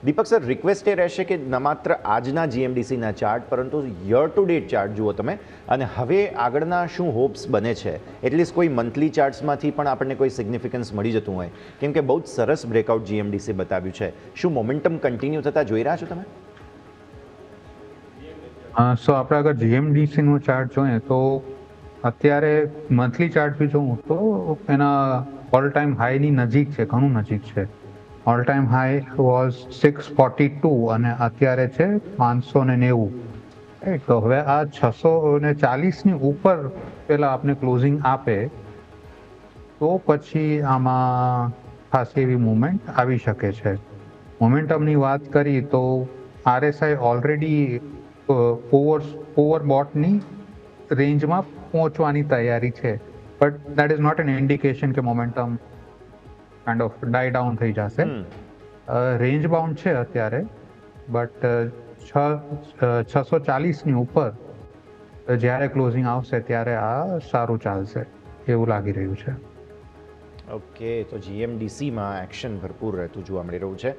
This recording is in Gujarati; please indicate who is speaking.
Speaker 1: દીપક સર, રિક્વેસ્ટ એ રહેશે કે ન માત્ર આજના જીએમડીસીના ચાર્ટ પરંતુ યર ટુ ડેટ ચાર્ટ જુઓ તમે, અને હવે આગળના શું હોપ્સ બને છે, એટલીસ્ટ કોઈ મંથલી ચાર્ટ્સમાંથી પણ આપણને કોઈ સિગ્નિફિકન્સ મળી જતું હોય, કેમ કે બહુ જ સરસ બ્રેકઆઉટ જીએમડીસી બતાવ્યું છે. શું મોમેન્ટમ કન્ટિન્યુ થતા જોઈ રહ્યા છો તમે?
Speaker 2: સો આપણે અગર જીએમડીસીનું ચાર્ટ જોઈએ તો અત્યારે મંથલી ચાર્ટ બી જોઉં તો એના ઓલ ટાઈમ હાઈની નજીક છે, ઘણું નજીક છે. ઓલ ટાઈમ હાઈ વોઝ 642 અને અત્યારે છે 590. રાઈટ, તો હવે આ 640ની ઉપર પેલા આપણે ક્લોઝિંગ આપે તો પછી આમાં ખાસી એવી મુવમેન્ટ આવી શકે છે. મોમેન્ટમની વાત કરી તો આરએસઆઈ ઓલરેડી ઓવરબોટની રેન્જમાં પહોંચવાની તૈયારી છે, but that is not an indication કે momentum kind of die down થઈ જશે. રેન્જ બાઉન્ડ છે અત્યારે, બટ 640ની ઉપર જ્યારે ક્લોઝિંગ આવશે ત્યારે આ સારું ચાલશે એવું લાગી રહ્યું છે.
Speaker 1: ઓકે, તો જીએમડીસીમાં એક્શન ભરપૂર રહેતું જોવા મળી રહ્યું છે.